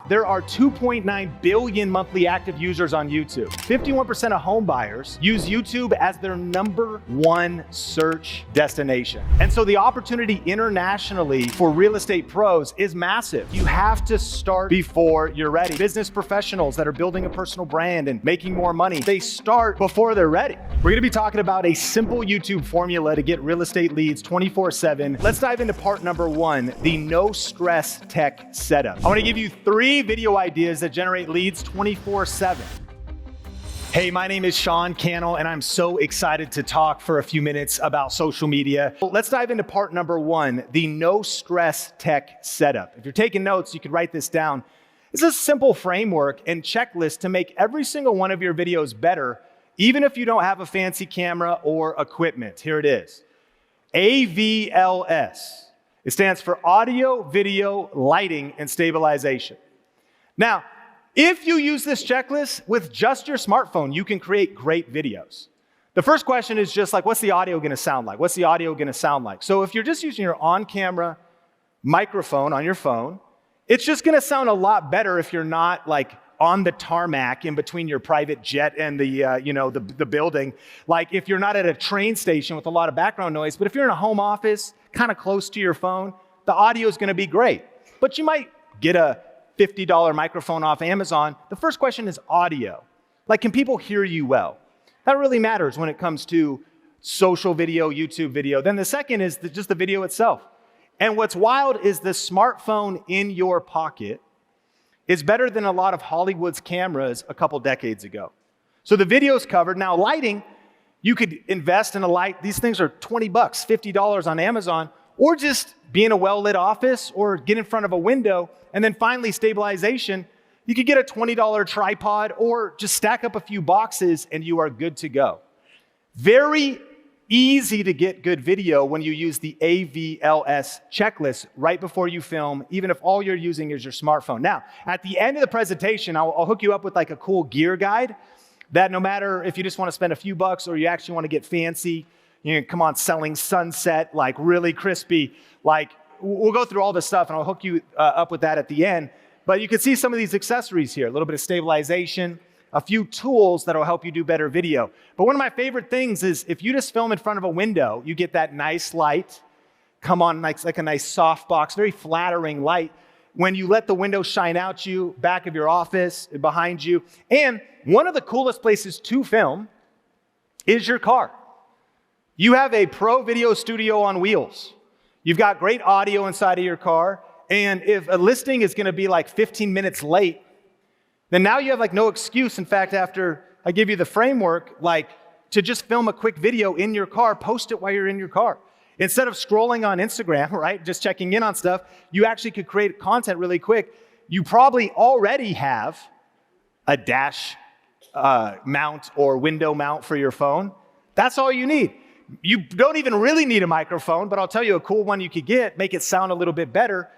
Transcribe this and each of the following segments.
there are 2.9 billion monthly active users on YouTube. 51% of home buyers use YouTube as their #1 search destination. And so the opportunity internationally for real estate pros is massive. You have to start before you're ready. Business professionals that are building a personal brand and making more money, they start before they're ready. We're gonna be talking about a simple YouTube formula to get real estate leads 24/7. Let's dive into part number 1, the no stress tech setup. I wanna give you 3 video ideas that generate leads 24/7. Hey, my name is Sean Cannell, and I'm so excited to talk for a few minutes about social media. Let's dive into part number 1, the no stress tech setup. If you're taking notes, you could write this down. It's a simple framework and checklist to make every single one of your videos better, even if you don't have a fancy camera or equipment. Here it is. AVLS. It stands for audio, video, lighting, and stabilization. Now, if you use this checklist with just your smartphone, you can create great videos. The first question is just like, what's the audio gonna sound like? What's the audio gonna sound like? So if you're just using your on-camera microphone on your phone, it's just gonna sound a lot better if you're not like on the tarmac in between your private jet and the building. Like if you're not at a train station with a lot of background noise, but if you're in a home office, kind of close to your phone, the audio is gonna be great. But you might get a $50 microphone off Amazon. The first question is audio. Like, can people hear you well? That really matters when it comes to social video, YouTube video. Then the second is just the video itself. And what's wild is the smartphone in your pocket is better than a lot of Hollywood's cameras a couple decades ago. So the video's covered. Now lighting, you could invest in a light. These things are $20, $50 on Amazon, or just be in a well-lit office or get in front of a window. And then finally, stabilization. You could get a $20 tripod or just stack up a few boxes and you are good to go. Very easy to get good video when you use the AVLS checklist right before you film, even if all you're using is your smartphone. Now, at the end of the presentation, I'll hook you up with like a cool gear guide that no matter if you just want to spend a few bucks or you actually want to get fancy, you know, come on, selling sunset, like really crispy, like we'll go through all this stuff and I'll hook you up with that at the end. But you can see some of these accessories here, a little bit of stabilization, a few tools that'll help you do better video. But one of my favorite things is if you just film in front of a window, you get that nice light, come on, like a nice softbox, very flattering light. When you let the window shine out you, back of your office, behind you. And one of the coolest places to film is your car. You have a pro video studio on wheels. You've got great audio inside of your car. And if a listing is gonna be like 15 minutes late, then now you have like no excuse. In fact, after I give you the framework, like to just film a quick video in your car, post it while you're in your car. Instead of scrolling on Instagram, right, just checking in on stuff, you actually could create content really quick. You probably already have a dash mount or window mount for your phone. That's all you need. You don't even really need a microphone, but I'll tell you a cool one you could get, make it sound a little bit better.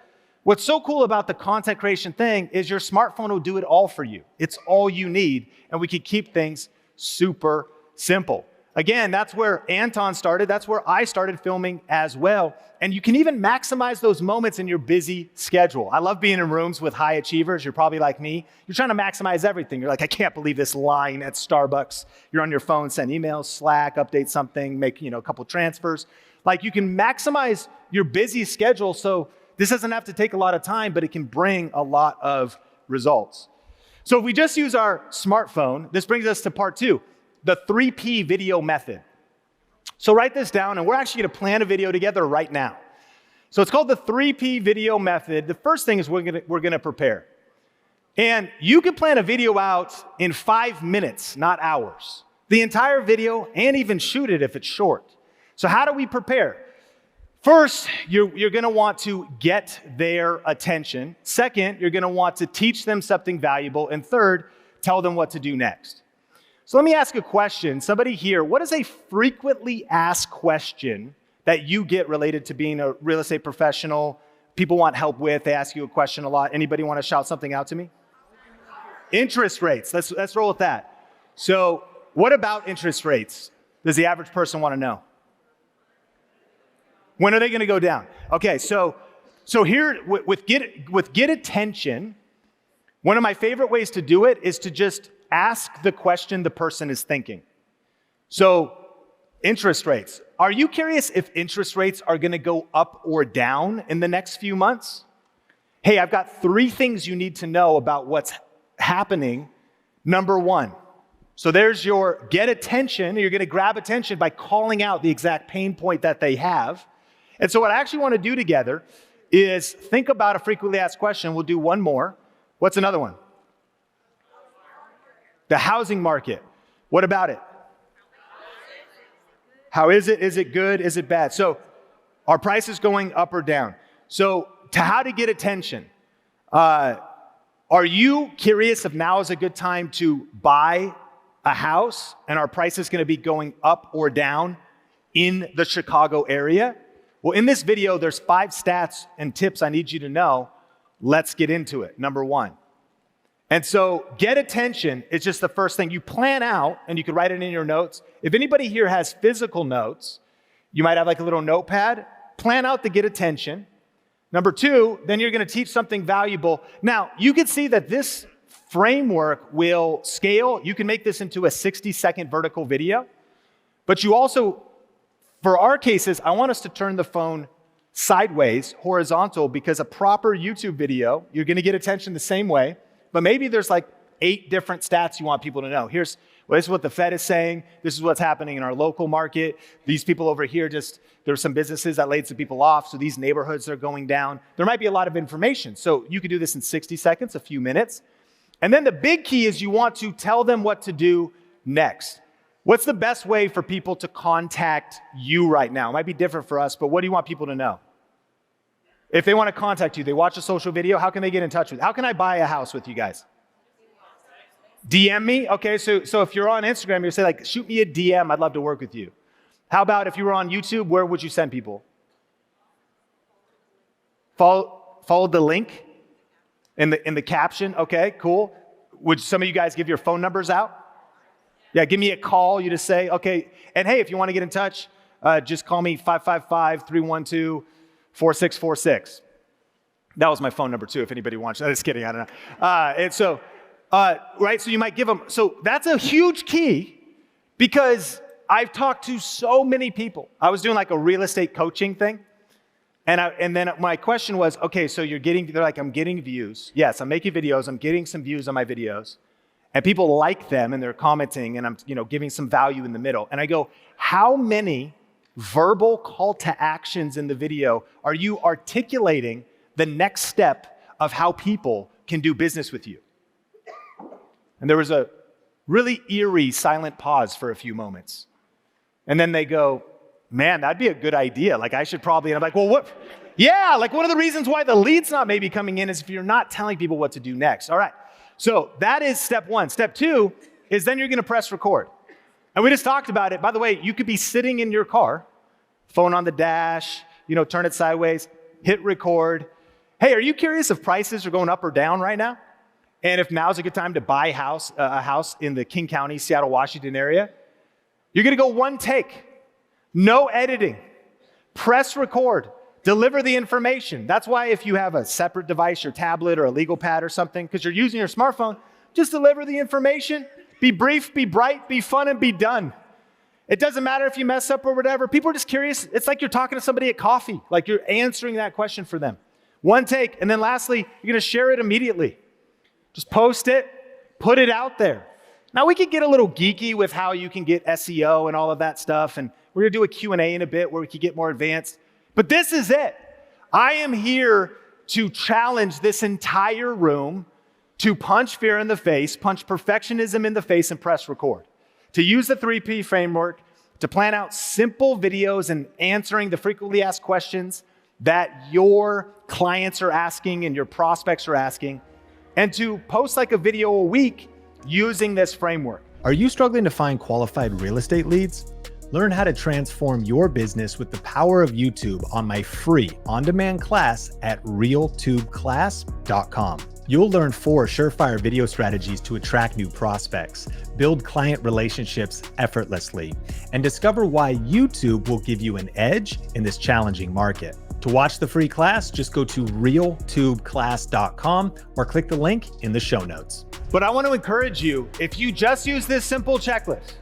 What's so cool about the content creation thing is your smartphone will do it all for you. It's all you need, and we could keep things super simple. Again, that's where Anton started. That's where I started filming as well. And you can even maximize those moments in your busy schedule. I love being in rooms with high achievers. You're probably like me. You're trying to maximize everything. You're like, I can't believe this line at Starbucks. You're on your phone, send emails, Slack, update something, make a couple transfers. Like you can maximize your busy schedule so this doesn't have to take a lot of time, but it can bring a lot of results. So if we just use our smartphone, this brings us to part 2. The 3P video method. So write this down, and we're actually gonna plan a video together right now. So it's called the 3P video method. The first thing is we're gonna prepare. And you can plan a video out in 5 minutes, not hours. The entire video, and even shoot it if it's short. So how do we prepare? First, you're gonna want to get their attention. Second, you're gonna want to teach them something valuable. And third, tell them what to do next. So let me ask a question. Somebody here, what is a frequently asked question that you get related to being a real estate professional? People want help with, they ask you a question a lot. Anybody want to shout something out to me? Interest rates, let's roll with that. So what about interest rates does the average person want to know? When are they going to go down? Okay, so here with get attention, One of my favorite ways to do it is to just ask the question the person is thinking. So, interest rates. Are you curious if interest rates are going to go up or down in the next few months? Hey, I've got 3 things you need to know about what's happening. Number 1. So there's your get attention. You're going to grab attention by calling out the exact pain point that they have. And so what I actually want to do together is think about a frequently asked question. We'll do one more. What's another one? The housing market. What about it? How is it? Is it good? Is it bad? So are prices going up or down? So how to get attention. Are you curious if now is a good time to buy a house and are prices going to be going up or down in the Chicago area? Well, in this video, there's 5 stats and tips I need you to know. Let's get into it. Number 1. And so get attention is just the first thing. You plan out, and you can write it in your notes. If anybody here has physical notes, you might have like a little notepad. Plan out the get attention. Number 2, then you're going to teach something valuable. Now, you can see that this framework will scale. You can make this into a 60-second vertical video. But you also, for our cases, I want us to turn the phone sideways, horizontal, because a proper YouTube video, you're going to get attention the same way. But maybe there's like 8 different stats you want people to know. This is what the Fed is saying. This is what's happening in our local market. These people over here there's some businesses that laid some people off, so these neighborhoods are going down. There might be a lot of information. So you could do this in 60 seconds, a few minutes. And then the big key is you want to tell them what to do next. What's the best way for people to contact you right now? It might be different for us, but what do you want people to know? If they want to contact you, they watch a social video, how can they get in touch with you? How can I buy a house with you guys? DM me? Okay, so if you're on Instagram, you say like, shoot me a DM, I'd love to work with you. How about if you were on YouTube, where would you send people? Follow the link in the caption, okay, cool. Would some of you guys give your phone numbers out? Yeah, give me a call, you just say, okay, and hey, if you want to get in touch, just call me 555-312-4646. That was my phone number too, if anybody wants. Just kidding, I don't know. And so, right, so you might give them, so that's a huge key because I've talked to so many people. I was doing like a real estate coaching thing. And then my question was, okay, so they're like, I'm getting views. Yes, I'm making videos. I'm getting some views on my videos. And people like them and they're commenting and I'm, giving some value in the middle. And I go, how many verbal call to actions in the video are you articulating the next step of how people can do business with you? And there was a really eerie silent pause for a few moments. And then they go, man, that'd be a good idea. Like I should probably, and I'm like, well, what? Yeah, like one of the reasons why the lead's not maybe coming in is if you're not telling people what to do next. All right, so that is step 1. Step 2 is then you're gonna press record. And we just talked about it. By the way, you could be sitting in your car, phone on the dash, turn it sideways, hit record. Hey, are you curious if prices are going up or down right now? And if now's a good time to buy a house in the King County, Seattle, Washington area? You're gonna go one take. No editing. Press record. Deliver the information. That's why if you have a separate device, your tablet or a legal pad or something, because you're using your smartphone, just deliver the information. Be brief, be bright, be fun, and be done. It doesn't matter if you mess up or whatever. People are just curious. It's like you're talking to somebody at coffee, like you're answering that question for them. One take. And then lastly, you're going to share it immediately. Just post it, put it out there. Now we could get a little geeky with how you can get SEO and all of that stuff. And we're going to do a Q&A in a bit where we could get more advanced. But this is it. I am here to challenge this entire room to punch fear in the face, punch perfectionism in the face, and press record. To use the 3P framework, to plan out simple videos and answering the frequently asked questions that your clients are asking and your prospects are asking, and to post like a video a week using this framework. Are you struggling to find qualified real estate leads? Learn how to transform your business with the power of YouTube on my free on-demand class at realtubeclass.com. You'll learn 4 surefire video strategies to attract new prospects, build client relationships effortlessly, and discover why YouTube will give you an edge in this challenging market. To watch the free class, just go to realtubeclass.com or click the link in the show notes. But I want to encourage you, if you just use this simple checklist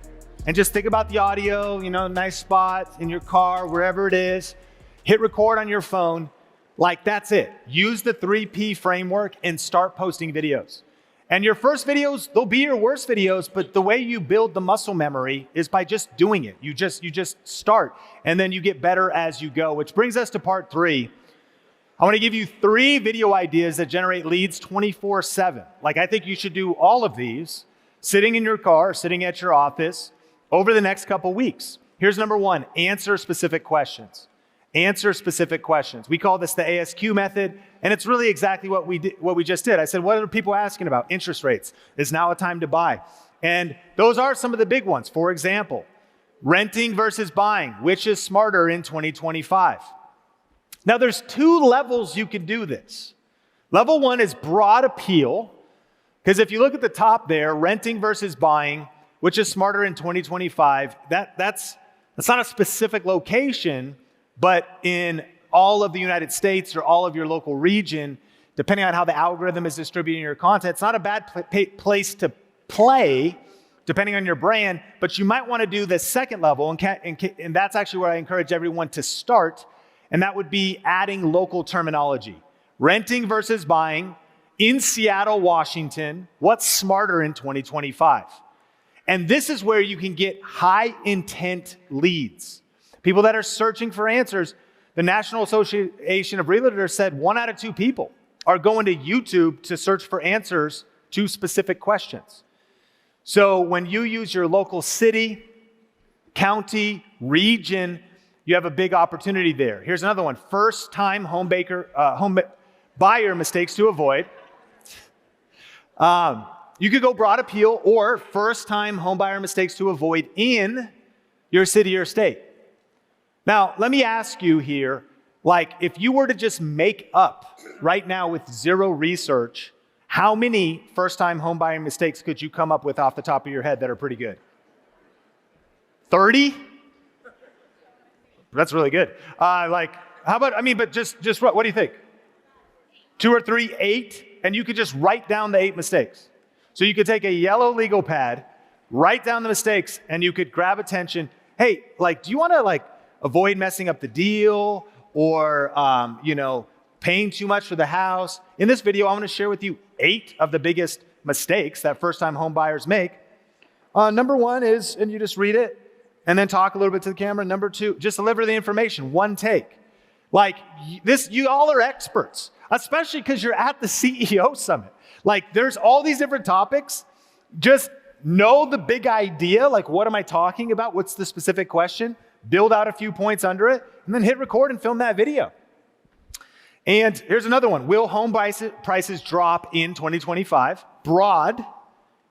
and just think about the audio, nice spot in your car, wherever it is, hit record on your phone, like that's it. Use the 3P framework and start posting videos. And your first videos, they'll be your worst videos, but the way you build the muscle memory is by just doing it. You just start, and then you get better as you go, which brings us to part 3. I want to give you 3 video ideas that generate leads 24/7. Like, I think you should do all of these sitting in your car, sitting at your office over the next couple weeks. Here's number 1, answer specific questions. Answer specific questions. We call this the ASQ method, and it's really exactly what we just did. I said, what are people asking about? Interest rates. Is now a time to buy? And those are some of the big ones. For example, renting versus buying, which is smarter in 2025? Now, there's 2 levels you can do this. Level 1 is broad appeal, because if you look at the top there, renting versus buying, which is smarter in 2025, that's not a specific location, but in all of the United States or all of your local region, depending on how the algorithm is distributing your content, it's not a bad place to play, depending on your brand, but you might want to do the second level, and that's actually where I encourage everyone to start, and that would be adding local terminology. Renting versus buying in Seattle, Washington, what's smarter in 2025? And this is where you can get high intent leads. People that are searching for answers. The National Association of Realtors said 1 out of 2 people are going to YouTube to search for answers to specific questions. So when you use your local city, county, region, you have a big opportunity there. Here's another one. First-time home buyer mistakes to avoid. You could go broad appeal or first-time home buyer mistakes to avoid in your city or state. Now, let me ask you here, like, if you were to just make up right now with 0 research, how many first-time home buying mistakes could you come up with off the top of your head that are pretty good? 30? That's really good. How about, but just what do you think? 2 or 3, 8, and you could just write down the 8 mistakes. So you could take a yellow legal pad, write down the mistakes, and you could grab attention. Hey, do you want to, avoid messing up the deal or, paying too much for the house? In this video, I'm going to share with you 8 of the biggest mistakes that first-time home buyers make. Number 1 is, and you just read it and then talk a little bit to the camera. Number 2, just deliver the information, 1 take. You all are experts, especially because you're at the CEO Summit. There's all these different topics. Just know the big idea, what am I talking about? What's the specific question? Build out a few points under it, and then hit record and film that video. And here's another one. Will home prices drop in 2025? Broad,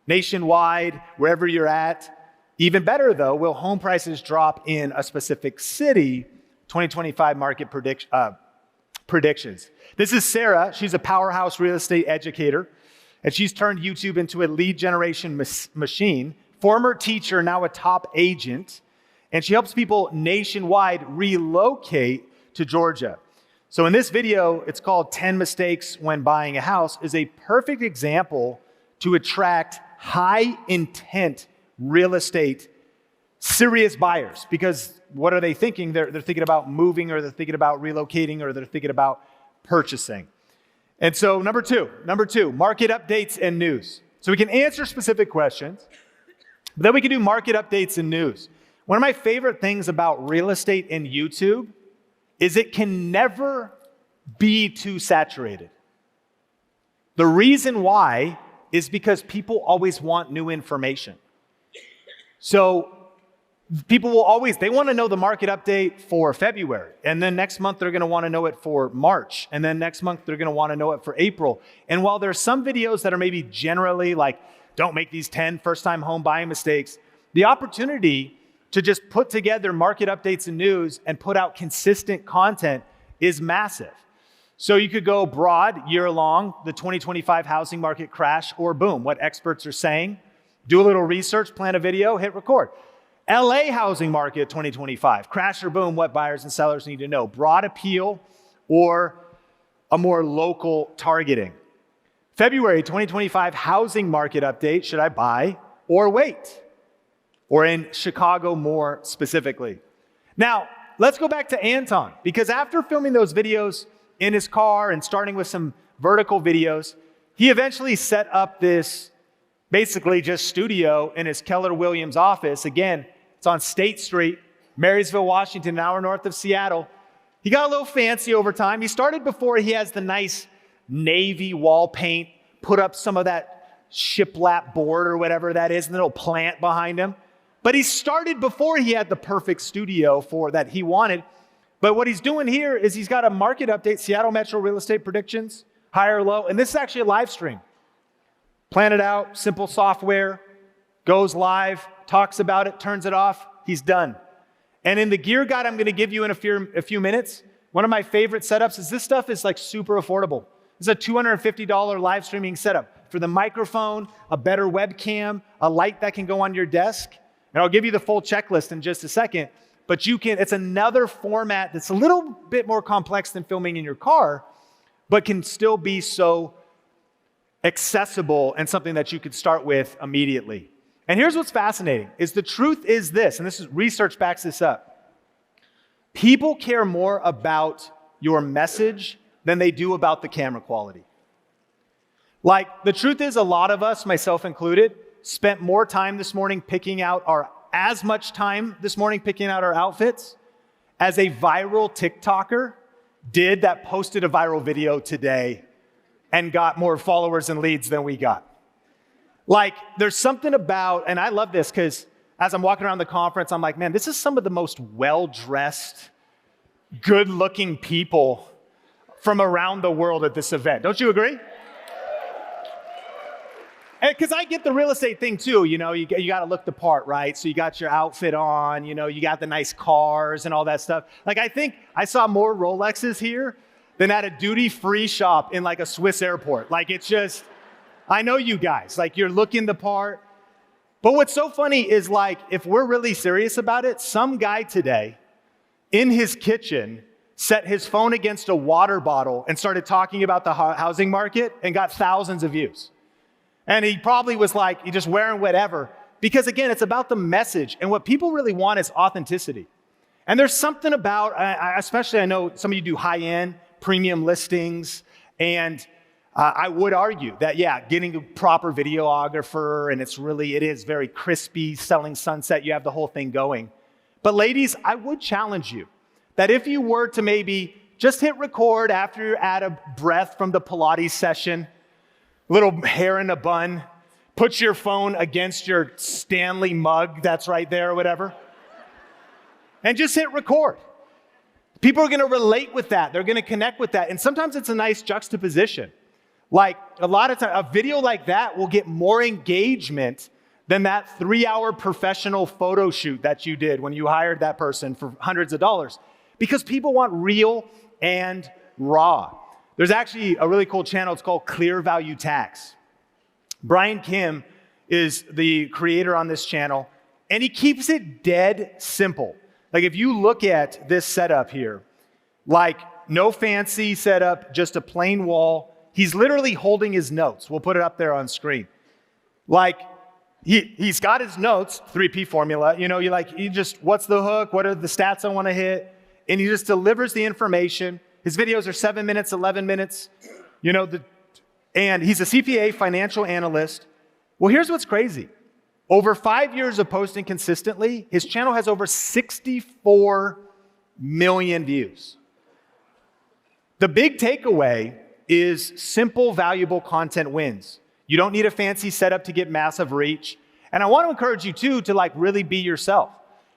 nationwide, wherever you're at. Even better, though, will home prices drop in a specific city? 2025 market predictions. This is Sarah. She's a powerhouse real estate educator, and she's turned YouTube into a lead generation machine. Former teacher, now a top agent. And she helps people nationwide relocate to Georgia. So in this video, it's called 10 Mistakes When Buying a House, is a perfect example to attract high intent real estate serious buyers. Because what are they thinking? They're thinking about moving, or they're thinking about relocating, or they're thinking about purchasing. And so number two, market updates and news. So we can answer specific questions, but then we can do market updates and news. One of my favorite things about real estate and YouTube is it can never be too saturated. The reason why is because people always want new information. So people will always, they want to know the market update for February. And then next month, they're going to want to know it for March. And then next month, they're going to want to know it for April. And while there's some videos that are maybe generally don't make these 10 first-time home buying mistakes, the opportunity to just put together market updates and news and put out consistent content is massive. So you could go broad, year-long, the 2025 housing market crash, or boom, what experts are saying. Do a little research, plan a video, hit record. LA housing market 2025, crash or boom, what buyers and sellers need to know. Broad appeal, or a more local targeting? February 2025 housing market update, should I buy or wait? Or in Chicago more specifically. Now, let's go back to Anton, because after filming those videos in his car and starting with some vertical videos, he eventually set up this basically just studio in his Keller Williams office. Again, it's on State Street, Marysville, Washington, an hour north of Seattle. He got a little fancy over time. He started before he has the nice navy wall paint, put up some of that shiplap board or whatever that is, and a little plant behind him. But he started before he had the perfect studio for that he wanted. But what he's doing here is he's got a market update, Seattle Metro real estate predictions, high or low, and this is actually a live stream. Plan it out, simple software, goes live, talks about it, turns it off, he's done. And in the gear guide I'm gonna give you in a few minutes, one of my favorite setups is this stuff is like super affordable. It's a $250 live streaming setup for the microphone, a better webcam, a light that can go on your desk. And I'll give you the full checklist in just a second, but it's another format that's a little bit more complex than filming in your car, but can still be so accessible and something that you could start with immediately. And here's what's fascinating, is the truth is this, and this is research backs this up. People care more about your message than they do about the camera quality. Like, the truth is a lot of us, myself included, spent more time this morning picking out as much time this morning picking out our outfits as a viral TikToker did that posted a viral video today and got more followers and leads than we got. Like, there's something about, and I love this because as I'm walking around the conference, I'm like, man, this is some of the most well-dressed, good-looking people from around the world at this event. Don't you agree? Because I get the real estate thing too, you got to look the part, right? So you got your outfit on, you got the nice cars and all that stuff. Like, I think I saw more Rolexes here than at a duty-free shop in like a Swiss airport. Like, it's just, I know you guys, like, you're looking the part. But what's so funny is, like, if we're really serious about it, some guy today in his kitchen set his phone against a water bottle and started talking about the housing market and got thousands of views. And he probably was like, you're just wearing whatever. Because again, it's about the message. And what people really want is authenticity. And there's something about, especially I know some of you do high-end premium listings. And I would argue that, yeah, getting a proper videographer, and it is very crispy, selling sunset, you have the whole thing going. But ladies, I would challenge you that if you were to maybe just hit record after you're out of breath from the Pilates session, little hair in a bun, put your phone against your Stanley mug that's right there or whatever, and just hit record. People are gonna relate with that. They're gonna connect with that. And sometimes it's a nice juxtaposition. Like, a lot of times, a video like that will get more engagement than that 3-hour professional photo shoot that you did when you hired that person for hundreds of dollars. Because people want real and raw. There's actually a really cool channel, it's called Clear Value Tax. Brian Kim is the creator on this channel, and he keeps it dead simple. Like, if you look at this setup here, like, no fancy setup, just a plain wall. He's literally holding his notes. We'll put it up there on screen. Like, he's got his notes, 3P formula. What's the hook? What are the stats I want to hit? And he just delivers the information. His videos are 7 minutes, 11 minutes, and he's a CPA, financial analyst. Well, here's what's crazy. Over 5 years of posting consistently, his channel has over 64 million views. The big takeaway is simple, valuable content wins. You don't need a fancy setup to get massive reach. And I want to encourage you too to really be yourself.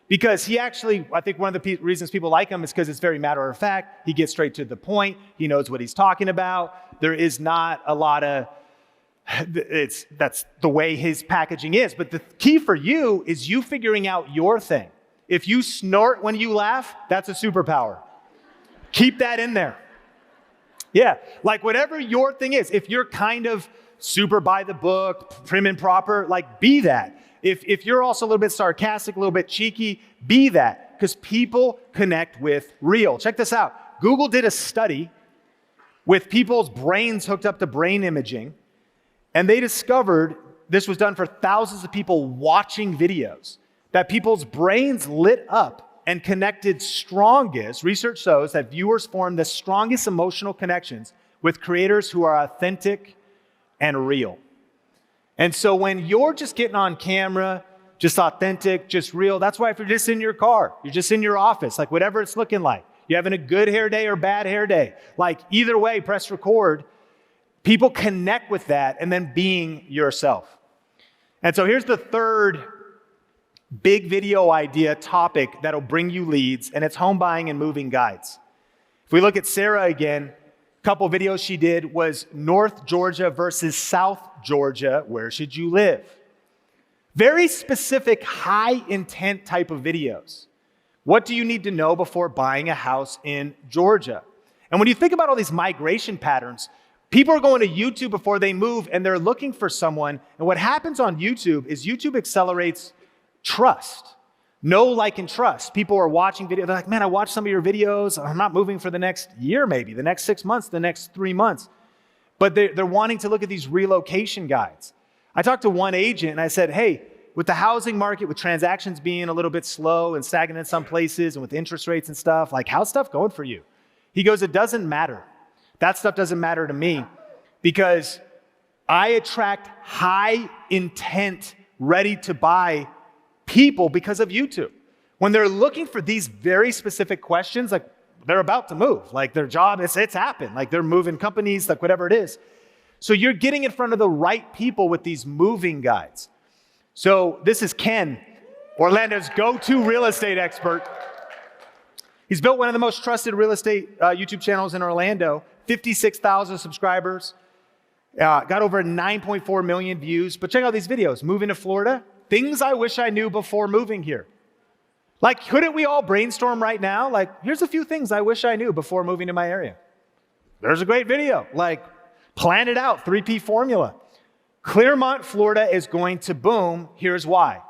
Because he actually, I think one of the reasons people like him is because it's very matter of fact. He gets straight to the point. He knows what he's talking about. There is not a lot of, that's the way his packaging is. But the key for you is you figuring out your thing. If you snort when you laugh, that's a superpower. Keep that in there. Yeah, like whatever your thing is. If you're kind of super by the book, prim and proper, be that. If you're also a little bit sarcastic, a little bit cheeky, be that. Because people connect with real. Check this out. Google did a study with people's brains hooked up to brain imaging, and they discovered, this was done for thousands of people watching videos, that people's brains lit up and connected strongest. Research shows that viewers form the strongest emotional connections with creators who are authentic and real. And so when you're just getting on camera, just authentic, just real, that's why if you're just in your car, you're just in your office, like whatever it's looking like, you're having a good hair day or bad hair day, like either way, press record. People connect with that and then being yourself. And so here's the third big video idea topic that'll bring you leads, and it's home buying and moving guides. If we look at Sarah again, a couple videos she did was North Georgia versus South Georgia. Where should you live? Very specific, high intent type of videos. What do you need to know before buying a house in Georgia? And when you think about all these migration patterns, people are going to YouTube before they move and they're looking for someone. And what happens on YouTube is YouTube accelerates trust. Know, like, and trust. People are watching videos. They're like, man, I watched some of your videos. I'm not moving for the next year, maybe, the next 6 months, the next 3 months. But they're wanting to look at these relocation guides. I talked to one agent and I said, hey, with the housing market, with transactions being a little bit slow and stagnant in some places and with interest rates and stuff, like, how's stuff going for you? He goes, it doesn't matter. That stuff doesn't matter to me because I attract high intent, ready to buy people because of YouTube. When they're looking for these very specific questions, like they're about to move, like their job, it's happened, like they're moving companies, like whatever it is. So you're getting in front of the right people with these moving guides. So this is Ken, Orlando's go-to real estate expert. He's built one of the most trusted real estate YouTube channels in Orlando, 56,000 subscribers, got over 9.4 million views. But check out these videos. Moving to Florida, things I wish I knew before moving here. Like, couldn't we all brainstorm right now? Like, here's a few things I wish I knew before moving to my area. There's a great video. Like, plan it out, 3P formula. Clearmont, Florida is going to boom. Here's why.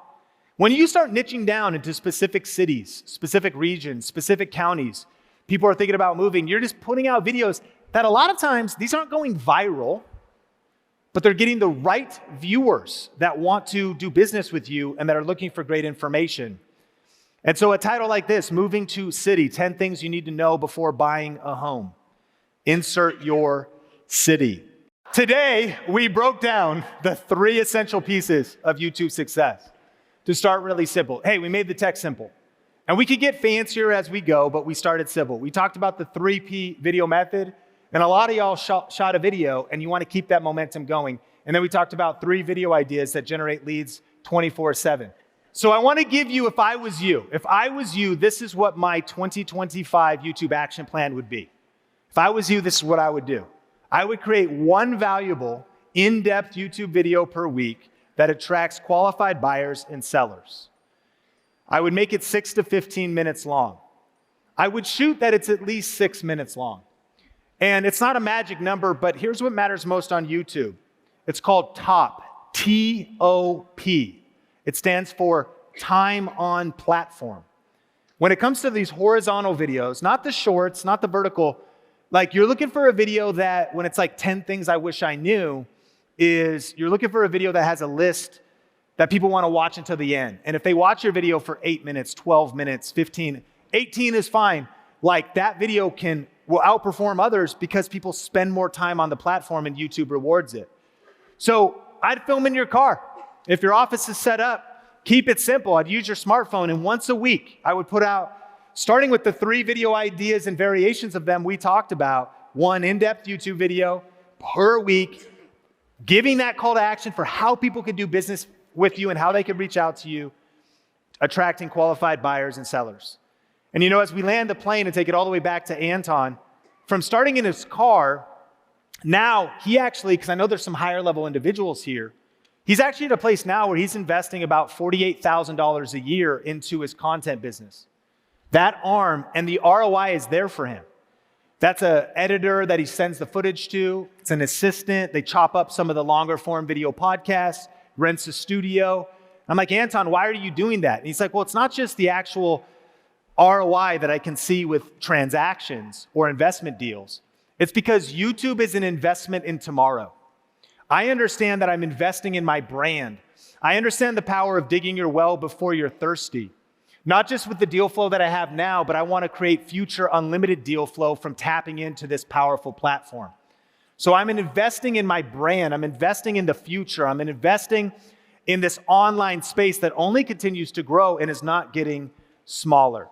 When you start niching down into specific cities, specific regions, specific counties, people are thinking about moving, you're just putting out videos that a lot of times, these aren't going viral, but they're getting the right viewers that want to do business with you and that are looking for great information. And so a title like this, Moving to City, 10 Things You Need to Know Before Buying a Home. Insert your city. Today, we broke down the 3 essential pieces of YouTube success. To start really simple. Hey, we made the tech simple. And we could get fancier as we go, but we started simple. We talked about the 3P video method, and a lot of y'all shot a video, and you want to keep that momentum going. And then we talked about 3 video ideas that generate leads 24/7. So I want to give you, if I was you, this is what my 2025 YouTube action plan would be. If I was you, this is what I would do. I would create one valuable, in-depth YouTube video per week that attracts qualified buyers and sellers. I would make it 6 to 15 minutes long. I would shoot that it's at least 6 minutes long. And it's not a magic number, but here's what matters most on YouTube. It's called TOP, T-O-P. It stands for time on platform. When it comes to these horizontal videos, not the shorts, not the vertical, like you're looking for a video that, when it's like 10 things I wish I knew, is you're looking for a video that has a list that people want to watch until the end. And if they watch your video for 8 minutes, 12 minutes, 15, 18 is fine. Like that video will outperform others because people spend more time on the platform and YouTube rewards it. So I'd film in your car. If your office is set up, keep it simple. I'd use your smartphone, and once a week, I would put out, starting with the 3 video ideas and variations of them we talked about, 1 in-depth YouTube video per week, giving that call to action for how people could do business with you and how they could reach out to you, attracting qualified buyers and sellers. And as we land the plane and take it all the way back to Anton, from starting in his car, now he actually, because I know there's some higher level individuals here, he's actually at a place now where he's investing about $48,000 a year into his content business. That arm and the ROI is there for him. That's an editor that he sends the footage to. It's an assistant. They chop up some of the longer form video podcasts, rents a studio. I'm like, Anton, why are you doing that? And he's like, well, it's not just the actual ROI that I can see with transactions or investment deals, it's because YouTube is an investment in tomorrow. I understand that I'm investing in my brand. I understand the power of digging your well before you're thirsty. Not just with the deal flow that I have now, but I want to create future unlimited deal flow from tapping into this powerful platform. So I'm investing in my brand. I'm investing in the future. I'm investing in this online space that only continues to grow and is not getting smaller.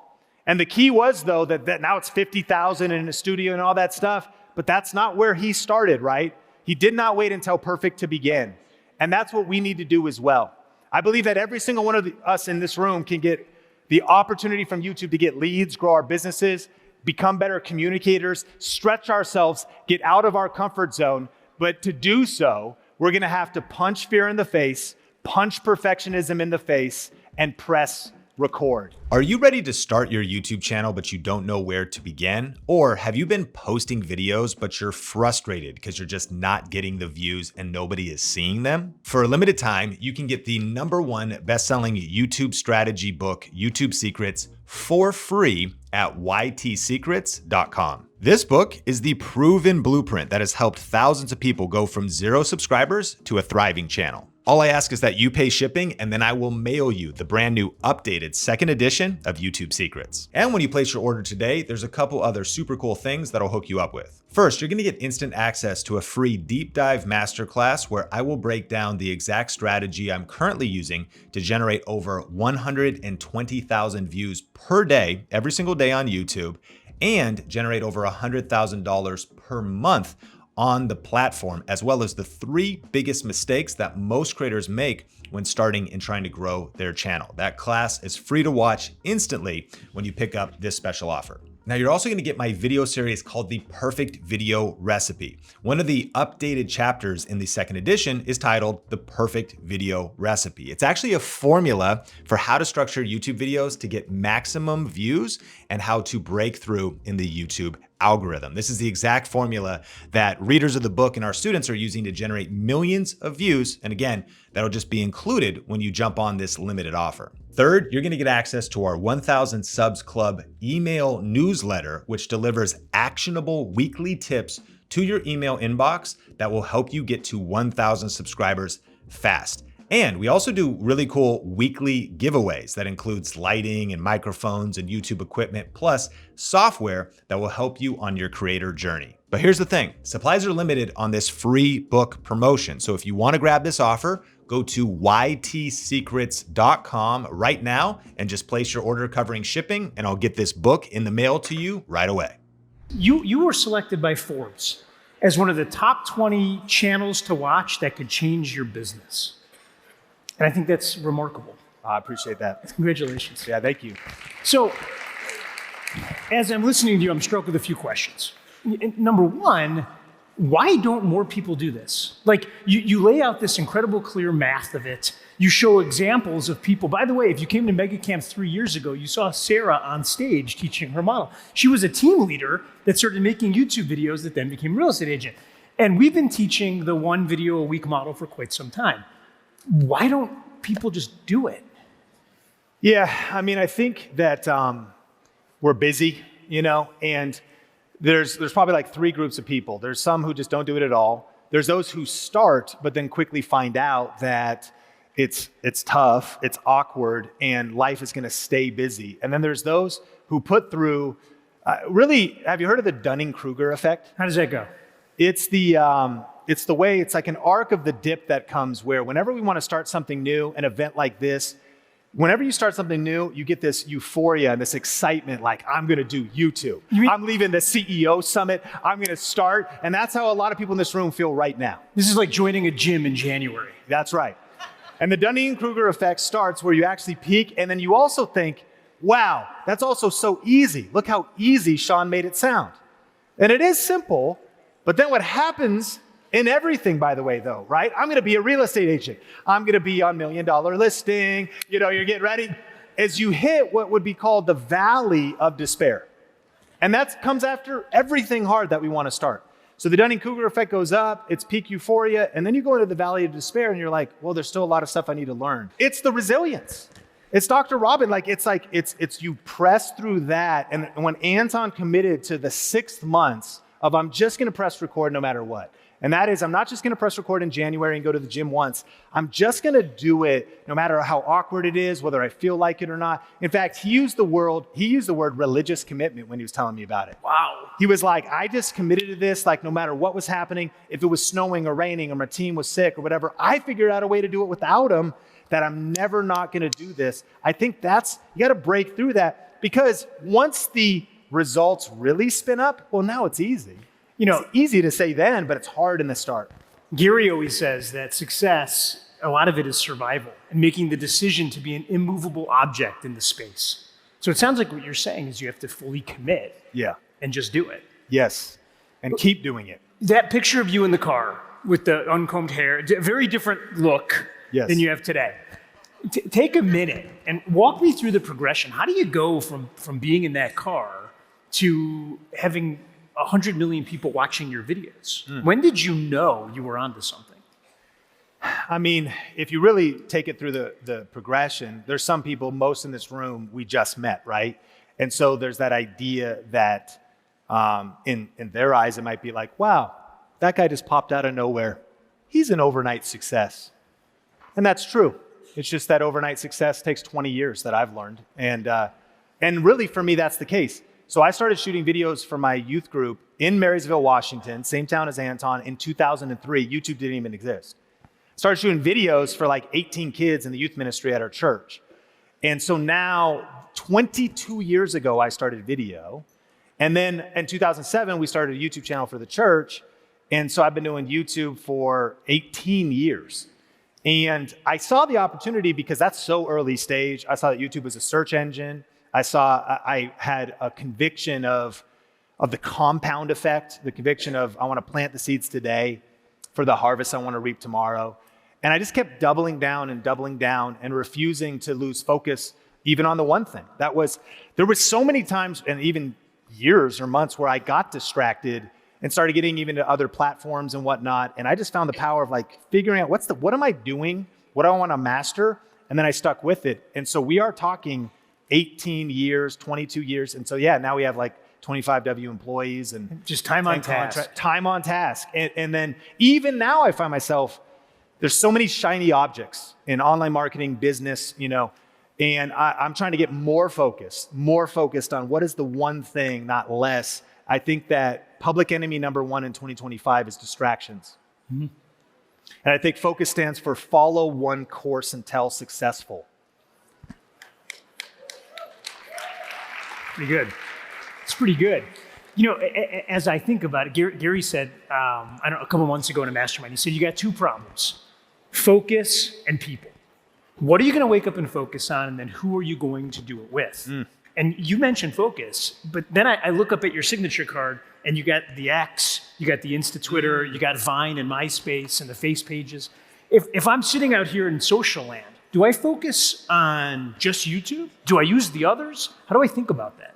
And the key was, though, that now it's 50,000 in a studio and all that stuff, but that's not where he started, right? He did not wait until perfect to begin. And that's what we need to do as well. I believe that every single one of us in this room can get the opportunity from YouTube to get leads, grow our businesses, become better communicators, stretch ourselves, get out of our comfort zone. But to do so, we're gonna have to punch fear in the face, punch perfectionism in the face, and press record. Are you ready to start your YouTube channel, but you don't know where to begin? Or have you been posting videos, but you're frustrated because you're just not getting the views and nobody is seeing them? For a limited time, you can get the #1 best-selling YouTube strategy book, YouTube Secrets, for free at ytsecrets.com. This book is the proven blueprint that has helped thousands of people go from 0 subscribers to a thriving channel. All I ask is that you pay shipping, and then I will mail you the brand new updated 2nd edition of YouTube Secrets. And when you place your order today, there's a couple other super cool things that'll hook you up with. First, you're gonna get instant access to a free deep dive masterclass where I will break down the exact strategy I'm currently using to generate over 120,000 views per day, every single day on YouTube, and generate over $100,000 per month on the platform, as well as the 3 biggest mistakes that most creators make when starting and trying to grow their channel. That class is free to watch instantly when you pick up this special offer. Now, you're also gonna get my video series called The Perfect Video Recipe. One of the updated chapters in the 2nd edition is titled The Perfect Video Recipe. It's actually a formula for how to structure YouTube videos to get maximum views and how to break through in the YouTube algorithm. This is the exact formula that readers of the book and our students are using to generate millions of views. And again, that'll just be included when you jump on this limited offer. Third, you're gonna get access to our 1,000 Subs Club email newsletter, which delivers actionable weekly tips to your email inbox that will help you get to 1,000 subscribers fast. And we also do really cool weekly giveaways that includes lighting and microphones and YouTube equipment, plus software that will help you on your creator journey. But here's the thing, supplies are limited on this free book promotion. So if you wanna grab this offer, go to ytsecrets.com right now and just place your order covering shipping, and I'll get this book in the mail to you right away. You were selected by Forbes as one of the top 20 channels to watch that could change your business. And I think that's remarkable. I appreciate that. Congratulations. Yeah, thank you. So, as I'm listening to you, I'm struck with a few questions. Number one, why don't more people do this? Like, you lay out this incredible clear math of it. You show examples of people. By the way, if you came to MegaCamp 3 years ago, you saw Sarah on stage teaching her model. She was a team leader that started making YouTube videos that then became a real estate agent. And we've been teaching the 1 video a week model for quite some time. Why don't people just do it? Yeah, I mean, I think that we're busy, and there's probably like 3 groups of people. There's some who just don't do it at all. There's those who start, but then quickly find out that it's tough, it's awkward, and life is gonna stay busy. And then there's those who put through, really, have you heard of the Dunning-Kruger effect? How does that go? It's like an arc of the dip that comes where whenever we want to start something new, an event like this, whenever you start something new, you get this euphoria and this excitement, like, I'm gonna do YouTube. I'm leaving the CEO summit, I'm gonna start, and that's how a lot of people in this room feel right now. This is like joining a gym in January. That's right. And the Dunning-Kruger effect starts where you actually peak, and then you also think, wow, that's also so easy. Look how easy Sean made it sound. And it is simple, but then what happens in everything, by the way, though, right? I'm gonna be a real estate agent. I'm gonna be on $1 Million Listing. You're getting ready. As you hit what would be called the valley of despair. And that comes after everything hard that we wanna start. So the Dunning-Kruger effect goes up, it's peak euphoria, and then you go into the valley of despair and you're like, well, there's still a lot of stuff I need to learn. It's the resilience. It's Dr. Robin. It's you press through that. And when Anton committed to the 6 months of I'm just going to press record no matter what. And that is, I'm not just going to press record in January and go to the gym once. I'm just going to do it no matter how awkward it is, whether I feel like it or not. In fact, he used the word religious commitment when he was telling me about it. Wow. He was like, I just committed to this, like no matter what was happening, if it was snowing or raining or my team was sick or whatever, I figured out a way to do it without him, that I'm never not going to do this. I think you got to break through that, because once the results really spin up, well, now it's easy. It's easy to say then, but it's hard in the start. Gary always says that success, a lot of it is survival and making the decision to be an immovable object in the space. So it sounds like what you're saying is you have to fully commit and just do it. Yes, and keep doing it. That picture of you in the car with the uncombed hair, a very different look than you have today. Take a minute and walk me through the progression. How do you go from being in that car to having 100 million people watching your videos? When did you know you were onto something? I mean, if you really take it through the progression, there's some people, most in this room, we just met, right? And so there's that idea that in their eyes, it might be like, wow, that guy just popped out of nowhere. He's an overnight success. And that's true. It's just that overnight success takes 20 years that I've learned. And really for me, that's the case. So I started shooting videos for my youth group in Marysville, Washington, same town as Anton, in 2003. YouTube didn't even exist. Started shooting videos for like 18 kids in the youth ministry at our church. And so now, 22 years ago, I started video. And then in 2007, we started a YouTube channel for the church. And so I've been doing YouTube for 18 years. And I saw the opportunity because that's so early stage. I saw that YouTube was a search engine. I had a conviction of the compound effect, the conviction of I want to plant the seeds today for the harvest I want to reap tomorrow. And I just kept doubling down and refusing to lose focus even on the one thing. There was so many times and even years or months where I got distracted and started getting even to other platforms and whatnot. And I just found the power of like figuring out what am I doing? What do I want to master? And then I stuck with it. And so we are talking 18 years, 22 years. And so, now we have like 25 W employees and just time on task. Time on task. And then even now I find myself, there's so many shiny objects in online marketing, business, and I'm trying to get more focused on what is the one thing, not less. I think that public enemy number one in 2025 is distractions. Mm-hmm. And I think focus stands for follow one course until successful. Pretty good. It's pretty good. As I think about it, Gary said, a couple months ago in a mastermind, he said, you got two problems, focus and people. What are you going to wake up and focus on? And then who are you going to do it with? And you mentioned focus, but then I look up at your signature card and you got the X, you got the Insta Twitter, you got Vine and MySpace and the face pages. If I'm sitting out here in social land, do I focus on just YouTube? Do I use the others? How do I think about that?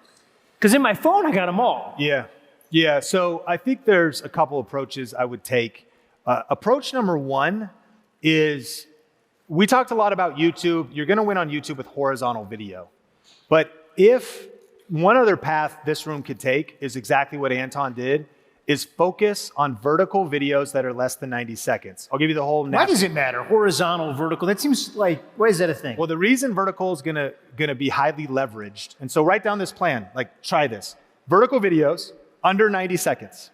Because in my phone, I got them all. Yeah. So I think there's a couple approaches I would take. Approach number one is, we talked a lot about YouTube. You're going to win on YouTube with horizontal video. But if one other path this room could take is exactly what Anton did, is focus on vertical videos that are less than 90 seconds. I'll give you the whole. Why does it matter? Horizontal, vertical? That seems like, why is that a thing? Well, the reason vertical is gonna be highly leveraged, and so write down this plan, like try this. Vertical videos, under 90 seconds.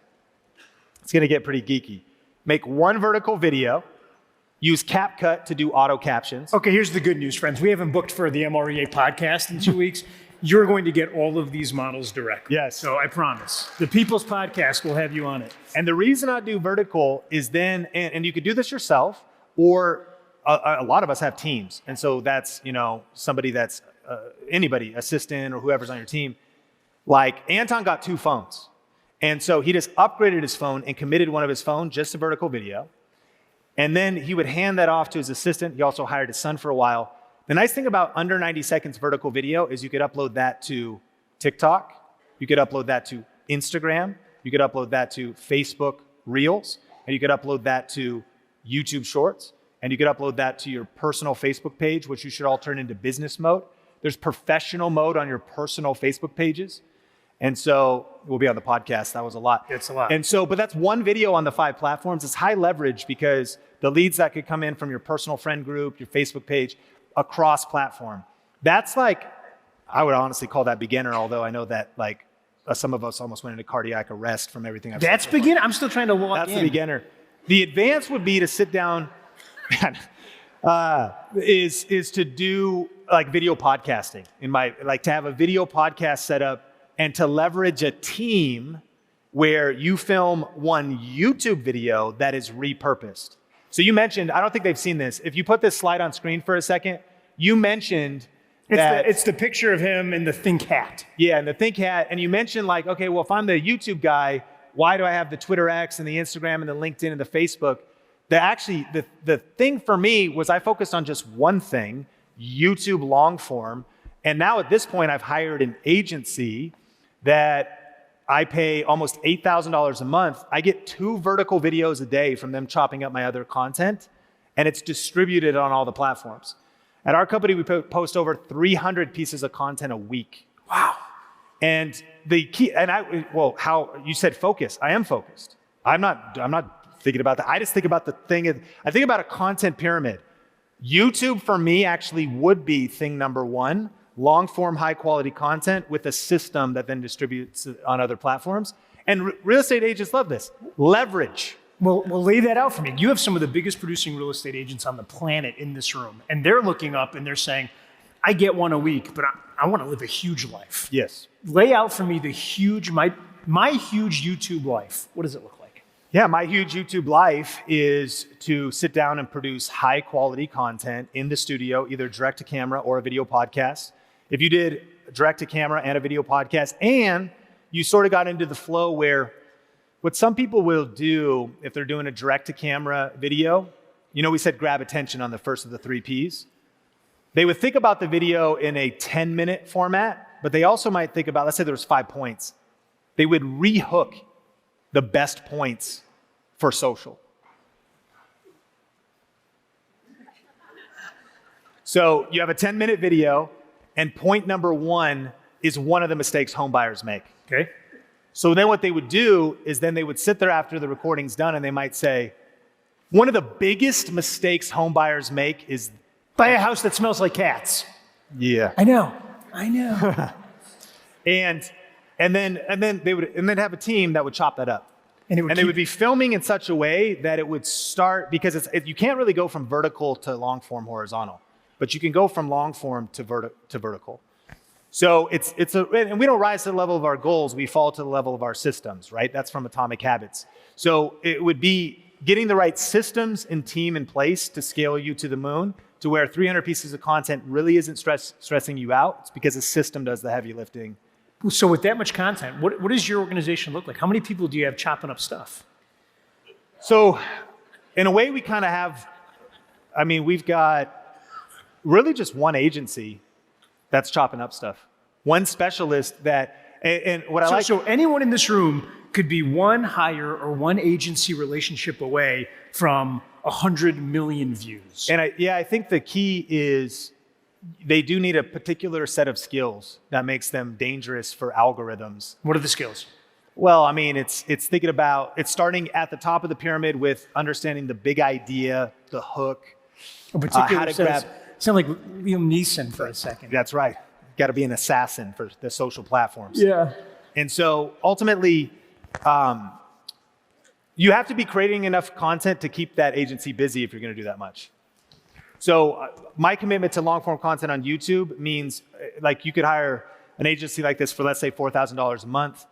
It's gonna get pretty geeky. Make one vertical video, use CapCut to do auto captions. Okay, here's the good news, friends. We haven't booked for the MREA podcast in 2 weeks. You're going to get all of these models directly. Yes. So I promise. The People's Podcast will have you on it. And the reason I do vertical is then, and you could do this yourself, or a lot of us have teams. And so that's, somebody that's anybody, assistant or whoever's on your team. Like Anton got 2 phones. And so he just upgraded his phone and committed one of his phones just to vertical video. And then he would hand that off to his assistant. He also hired his son for a while. The nice thing about under 90 seconds vertical video is you could upload that to TikTok. You could upload that to Instagram. You could upload that to Facebook Reels. And you could upload that to YouTube Shorts. and you could upload that to your personal Facebook page, which you should all turn into business mode. There's professional mode on your personal Facebook pages. And so we'll be on the podcast. That was a lot. It's a lot. And so, but that's one video on the 5 platforms. It's high leverage because the leads that could come in from your personal friend group, your Facebook page, across platform. That's like, I would honestly call that beginner, although I know that like some of us almost went into cardiac arrest from everything I've That's beginner? I'm still trying to walk That's in. the beginner. The advanced would be to sit down, is to do like video podcasting to have a video podcast set up and to leverage a team where you film one YouTube video that is repurposed. So you mentioned, I don't think they've seen this. If you put this slide on screen for a second, you mentioned it's the picture of him in the Think Hat. Yeah, and the Think Hat, and you mentioned like, okay, well, if I'm the YouTube guy, why do I have the Twitter X and the Instagram and the LinkedIn and the Facebook? The thing for me was I focused on just one thing, YouTube long form. And now at this point, I've hired an agency that I pay almost $8,000 a month. I get 2 vertical videos a day from them chopping up my other content, and it's distributed on all the platforms. At our company, we post over 300 pieces of content a week. Wow. And the key, how you said focus. I am focused. I'm not thinking about that. I just think about I think about a content pyramid. YouTube for me actually would be thing number 1, long form, high quality content with a system that then distributes on other platforms. And real estate agents love this. Leverage. Well, lay that out for me. You have some of the biggest producing real estate agents on the planet in this room, and they're looking up and they're saying, I get 1 a week, but I want to live a huge life. Yes. Lay out for me my huge YouTube life. What does it look like? Yeah, my huge YouTube life is to sit down and produce high quality content in the studio, either direct to camera or a video podcast. If you did direct to camera and a video podcast, and you sort of got into the flow where what some people will do if they're doing a direct to camera video, we said grab attention on the first of the 3 Ps. They would think about the video in a 10-minute format, but they also might think about, let's say there was 5 points. They would rehook the best points for social. So you have a 10-minute video, and point number 1 is one of the mistakes home buyers make. Okay. So then what they would do is then they would sit there after the recording's done and they might say, one of the biggest mistakes home buyers make is buy a house that smells like cats. Yeah. I know. and then they'd have a team that would chop that up. And they would be filming in such a way that it would start, because you can't really go from vertical to long form horizontal, but you can go from long form to vertical. So and we don't rise to the level of our goals, we fall to the level of our systems, right? That's from Atomic Habits. So it would be getting the right systems and team in place to scale you to the moon, to where 300 pieces of content really isn't stressing you out. It's because a system does the heavy lifting. So with that much content, what does your organization look like? How many people do you have chopping up stuff? So in a way we kind of have, we've got really just one agency that's chopping up stuff. One specialist that, and what I like. So anyone in this room could be one hire or one agency relationship away from 100 million views. And I think the key is they do need a particular set of skills that makes them dangerous for algorithms. What are the skills? Well, it's thinking about, it's starting at the top of the pyramid with understanding the big idea, the hook, how to grab. Sound like Liam Neeson for a second. That's right. Got to be an assassin for the social platforms. Yeah. And so ultimately, you have to be creating enough content to keep that agency busy if you're going to do that much. So my commitment to long form content on YouTube means like you could hire an agency like this for, let's say, $4,000 a month,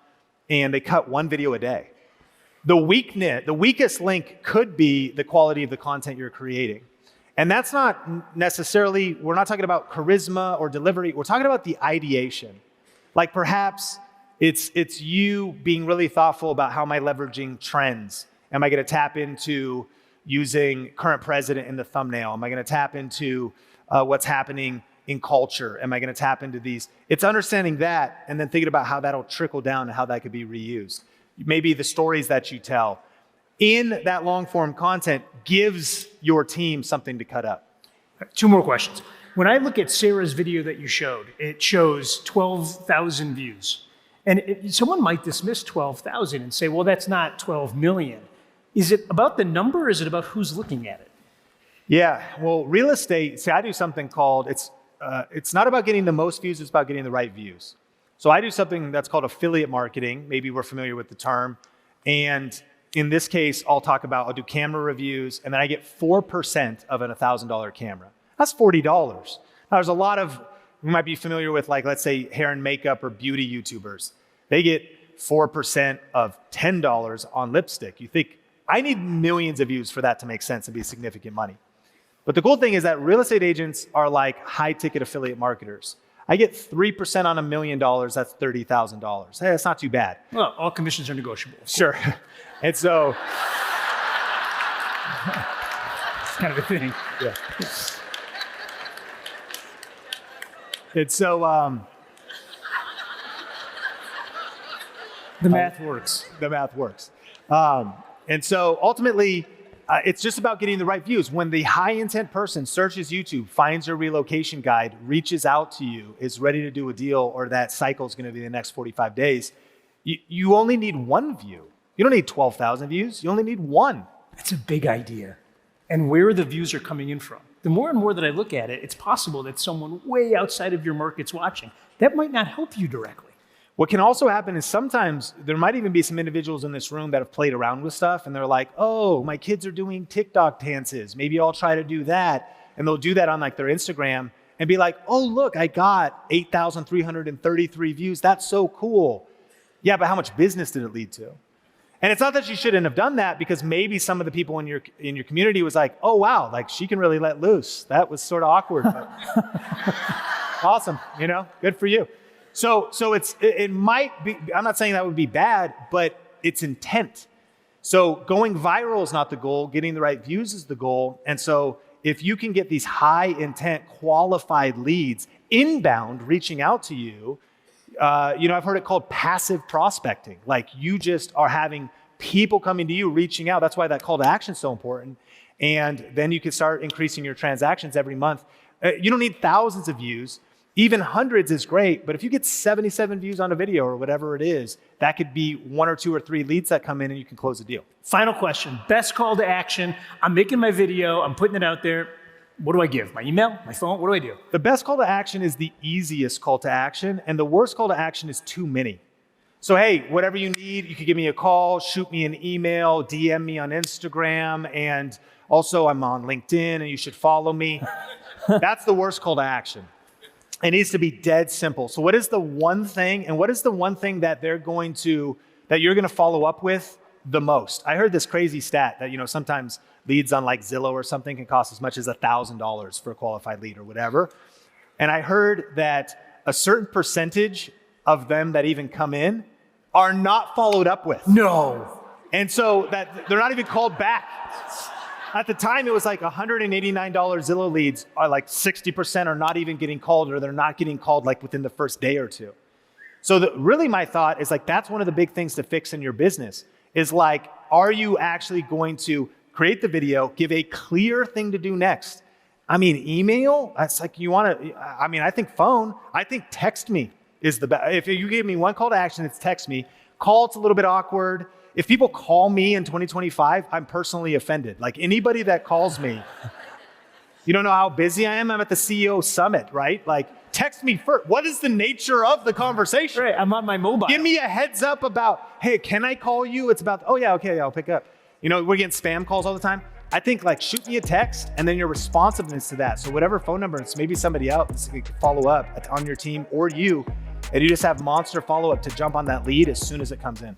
and they cut 1 video a day. The weakest link could be the quality of the content you're creating. And that's not necessarily, we're not talking about charisma or delivery, we're talking about the ideation. Like perhaps it's you being really thoughtful about how am I leveraging trends? Am I gonna tap into using current president in the thumbnail? Am I gonna tap into what's happening in culture? Am I gonna tap into these? It's understanding that and then thinking about how that'll trickle down and how that could be reused. Maybe the stories that you tell. in that long form content gives your team something to cut up. 2 more questions. When I look at Sarah's video that you showed, it shows 12,000 views. And someone might dismiss 12,000 and say, well, that's not 12 million. Is it about the number or is it about who's looking at it? Yeah, well, real estate, see, I do something called, it's not about getting the most views, it's about getting the right views. So I do something that's called affiliate marketing. Maybe we're familiar with the term. And in this case, I'll do camera reviews, and then I get 4% of a $1,000 camera. That's $40. Now, there's a lot of, you might be familiar with, like, let's say hair and makeup or beauty YouTubers. They get 4% of $10 on lipstick. You think, I need millions of views for that to make sense and be significant money. But the cool thing is that real estate agents are like high ticket affiliate marketers. I get 3% on $1 million, that's $30,000. Hey, that's not too bad. Well, all commissions are negotiable. Sure. And so, It's kind of a thing. yeah. And so, The math works. the math works. And so ultimately, it's just about getting the right views. When the high intent person searches YouTube, finds your relocation guide, reaches out to you, is ready to do a deal, or that cycle is going to be the next 45 days, you only need 1 view. You don't need 12,000 views. You only need 1. That's a big idea. And where the views are coming in from. The more and more that I look at it, it's possible that someone way outside of your market's watching. That might not help you directly. What can also happen is sometimes there might even be some individuals in this room that have played around with stuff and they're like, oh, my kids are doing TikTok dances. Maybe I'll try to do that. And they'll do that on like their Instagram and be like, oh, look, I got 8,333 views. That's so cool. Yeah, but how much business did it lead to? And it's not that you shouldn't have done that, because maybe some of the people in your community was like, oh, wow, like she can really let loose. That was sort of awkward. But awesome, good for you. So it might be, I'm not saying that would be bad, but it's intent. So going viral is not the goal. Getting the right views is the goal. And so if you can get these high intent qualified leads inbound reaching out to you, I've heard it called passive prospecting. Like you just are having people coming to you, reaching out. That's why that call to action is so important. And then you can start increasing your transactions every month. You don't need thousands of views. Even hundreds is great, but if you get 77 views on a video or whatever it is, that could be 1 or 2 or 3 leads that come in and you can close a deal. Final question, best call to action. I'm making my video, I'm putting it out there. What do I give? My email, my phone, what do I do? The best call to action is the easiest call to action, and the worst call to action is too many. So hey, whatever you need, you can give me a call, shoot me an email, DM me on Instagram, and also I'm on LinkedIn and you should follow me. That's the worst call to action. It needs to be dead simple. So what is the one thing, and what is the one thing that you're going to follow up with the most? I heard this crazy stat that, sometimes leads on like Zillow or something can cost as much as $1,000 for a qualified lead or whatever. And I heard that a certain percentage of them that even come in are not followed up with. No. And so that they're not even called back. At the time, it was like $189 Zillow leads are like 60% are not even getting called, or they're not getting called like within the first day or two. So really my thought is like, that's one of the big things to fix in your business is like, are you actually going to create the video, give a clear thing to do next? I mean, email, that's like I think phone, I think text me is the best. If you give me one call to action, it's text me. Call, it's a little bit awkward. If people call me in 2025, I'm personally offended. Like anybody that calls me, you don't know how busy I am. I'm at the CEO summit, right? Like text me first. What is the nature of the conversation? Right, I'm on my mobile. Give me a heads up about, hey, can I call you? It's about, oh yeah, okay, I'll pick up. We're getting spam calls all the time. I think like shoot me a text and then your responsiveness to that. So whatever phone number, it's maybe somebody else can follow up on your team or you, and you just have monster follow up to jump on that lead as soon as it comes in.